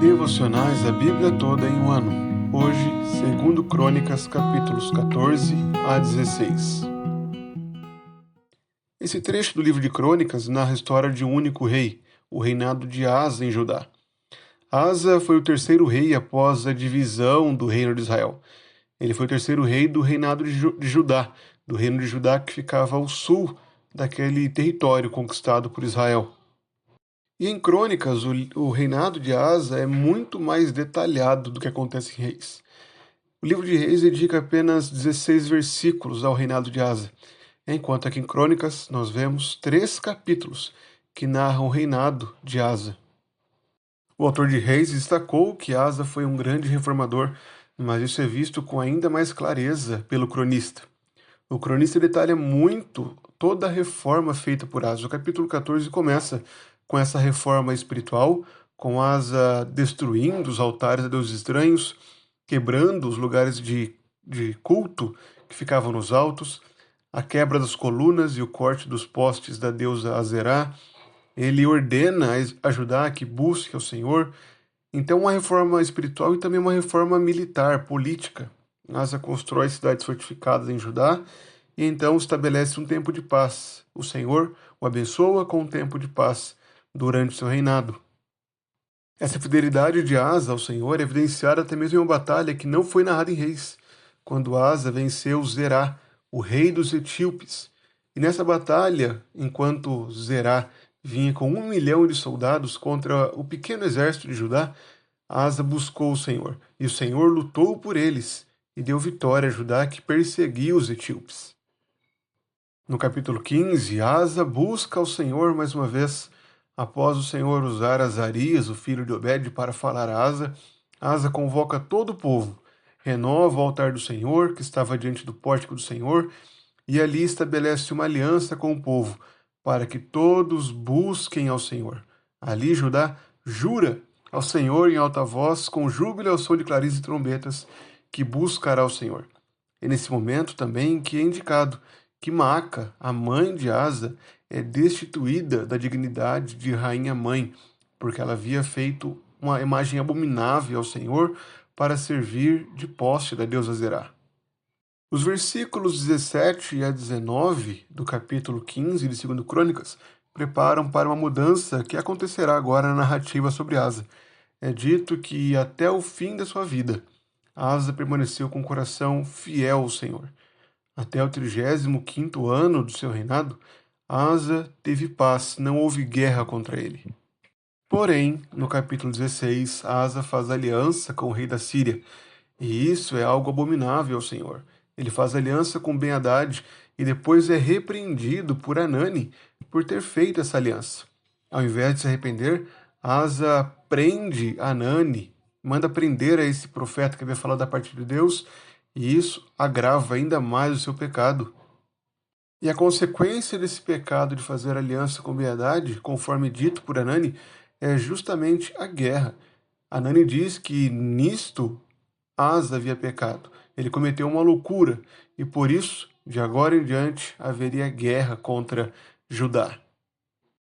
Devocionais a Bíblia toda em um ano. Hoje, 2 Crônicas, capítulos 14 a 16. Esse trecho do livro de Crônicas narra a história de um único rei, o reinado de Asa em Judá. Asa foi o terceiro rei após a divisão do reino de Israel. Ele foi o terceiro rei do reinado de Judá, do reino de Judá que ficava ao sul daquele território conquistado por Israel. E em Crônicas, o reinado de Asa é muito mais detalhado do que acontece em Reis. O livro de Reis dedica apenas 16 versículos ao reinado de Asa, enquanto aqui em Crônicas nós vemos 3 capítulos que narram o reinado de Asa. O autor de Reis destacou que Asa foi um grande reformador, mas isso é visto com ainda mais clareza pelo cronista. O cronista detalha muito toda a reforma feita por Asa. O capítulo 14 começa com essa reforma espiritual, com Asa destruindo os altares a deuses estranhos, quebrando os lugares de culto que ficavam nos altos, a quebra das colunas e o corte dos postes da deusa Azerá. Ele ordena a Judá que busque ao Senhor. Então, uma reforma espiritual e também uma reforma militar, política. Asa constrói cidades fortificadas em Judá e então estabelece um tempo de paz. O Senhor o abençoa com um tempo de paz durante seu reinado. Essa fidelidade de Asa ao Senhor é evidenciada até mesmo em uma batalha que não foi narrada em Reis, quando Asa venceu Zerá, o rei dos etíopes. E nessa batalha, enquanto Zerá vinha com 1 milhão de soldados contra o pequeno exército de Judá, Asa buscou o Senhor, e o Senhor lutou por eles e deu vitória a Judá, que perseguia os etíopes. No capítulo 15, Asa busca ao Senhor mais uma vez. Após o Senhor usar Azarias, o filho de Obed, para falar a Asa, Asa convoca todo o povo, renova o altar do Senhor, que estava diante do pórtico do Senhor, e ali estabelece uma aliança com o povo, para que todos busquem ao Senhor. Ali Judá jura ao Senhor em alta voz, com júbilo ao som de clarins e trombetas, que buscará o Senhor. É nesse momento também que é indicado que Maaca, a mãe de Asa, é destituída da dignidade de rainha-mãe, porque ela havia feito uma imagem abominável ao Senhor para servir de poste da deusa Zerá. Os versículos 17 a 19 do capítulo 15 de 2 Crônicas preparam para uma mudança que acontecerá agora na narrativa sobre Asa. É dito que até o fim da sua vida, Asa permaneceu com o coração fiel ao Senhor. Até o 35º ano do seu reinado, Asa teve paz, não houve guerra contra ele. Porém, no capítulo 16, Asa faz aliança com o rei da Síria, e isso é algo abominável ao Senhor. Ele faz aliança com Ben-Hadad e depois é repreendido por Hanani por ter feito essa aliança. Ao invés de se arrepender, Asa prende Hanani, manda prender a esse profeta que havia falado da parte de Deus, e isso agrava ainda mais o seu pecado. E a consequência desse pecado de fazer aliança com Ben-Hadad, conforme dito por Hanani, é justamente a guerra. Hanani diz que nisto Asa havia pecado. Ele cometeu uma loucura e por isso, de agora em diante, haveria guerra contra Judá.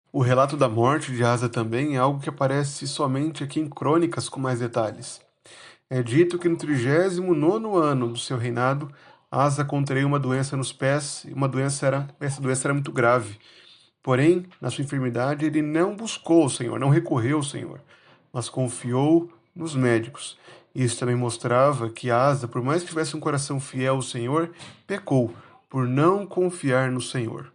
O relato da morte de Asa também é algo que aparece somente aqui em Crônicas com mais detalhes. É dito que no 39º ano do seu reinado, Asa contraiu uma doença nos pés, e essa doença era muito grave. Porém, na sua enfermidade, ele não buscou o Senhor, não recorreu ao Senhor, mas confiou nos médicos. Isso também mostrava que Asa, por mais que tivesse um coração fiel ao Senhor, pecou por não confiar no Senhor.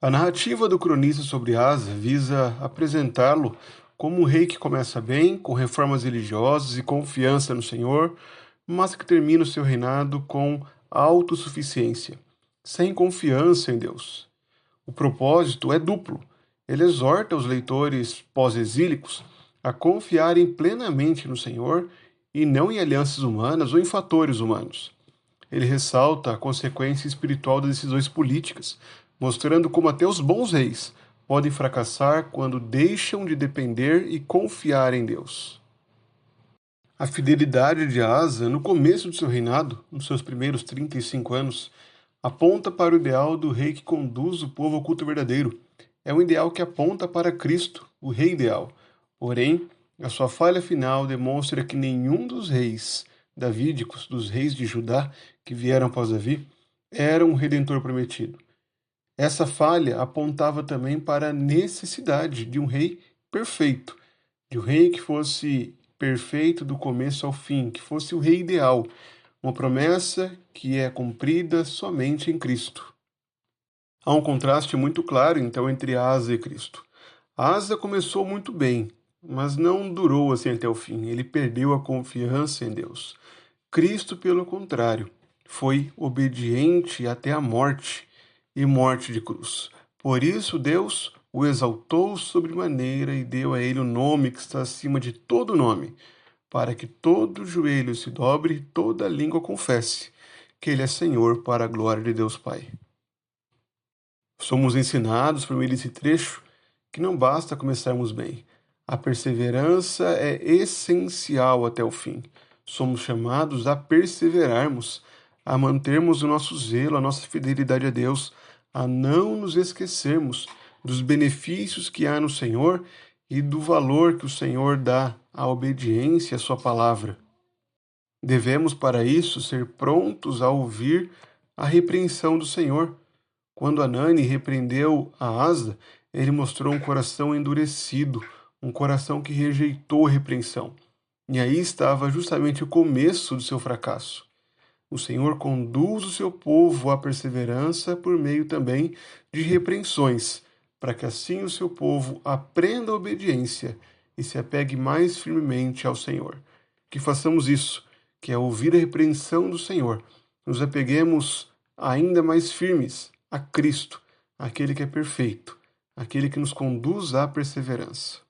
A narrativa do cronista sobre Asa visa apresentá-lo como um rei que começa bem, com reformas religiosas e confiança no Senhor, mas que termina o seu reinado com autossuficiência, sem confiança em Deus. O propósito é duplo. Ele exorta os leitores pós-exílicos a confiarem plenamente no Senhor e não em alianças humanas ou em fatores humanos. Ele ressalta a consequência espiritual das decisões políticas, mostrando como até os bons reis podem fracassar quando deixam de depender e confiar em Deus. A fidelidade de Asa, no começo do seu reinado, nos seus primeiros 35 anos, aponta para o ideal do rei que conduz o povo ao culto verdadeiro. É um ideal que aponta para Cristo, o rei ideal. Porém, A sua falha final demonstra que nenhum dos reis davídicos, dos reis de Judá que vieram após Davi, era um redentor prometido. Essa falha apontava também para a necessidade de um rei perfeito, de um rei que fosse perfeito do começo ao fim, que fosse o rei ideal, uma promessa que é cumprida somente em Cristo. Há um contraste muito claro, então, entre Asa e Cristo. Asa começou muito bem, mas não durou assim até o fim. Ele perdeu a confiança em Deus. Cristo, pelo contrário, foi obediente até a morte e morte de cruz. Por isso, Deus o exaltou sobremaneira e deu a ele o nome que está acima de todo nome, para que todo joelho se dobre e toda língua confesse que ele é Senhor, para a glória de Deus Pai. Somos ensinados por meio desse trecho que não basta começarmos bem. A perseverança é essencial até o fim. Somos chamados a perseverarmos, a mantermos o nosso zelo, a nossa fidelidade a Deus, a não nos esquecermos dos benefícios que há no Senhor e do valor que o Senhor dá à obediência à sua palavra. Devemos, para isso, ser prontos a ouvir a repreensão do Senhor. Quando Anani repreendeu a Asa, ele mostrou um coração endurecido, um coração que rejeitou a repreensão. E aí estava justamente o começo do seu fracasso. O Senhor conduz o seu povo à perseverança por meio também de repreensões, para que assim o seu povo aprenda a obediência e se apegue mais firmemente ao Senhor. Que façamos isso, que ao ouvir a repreensão do Senhor, nos apeguemos ainda mais firmes a Cristo, aquele que é perfeito, aquele que nos conduz à perseverança.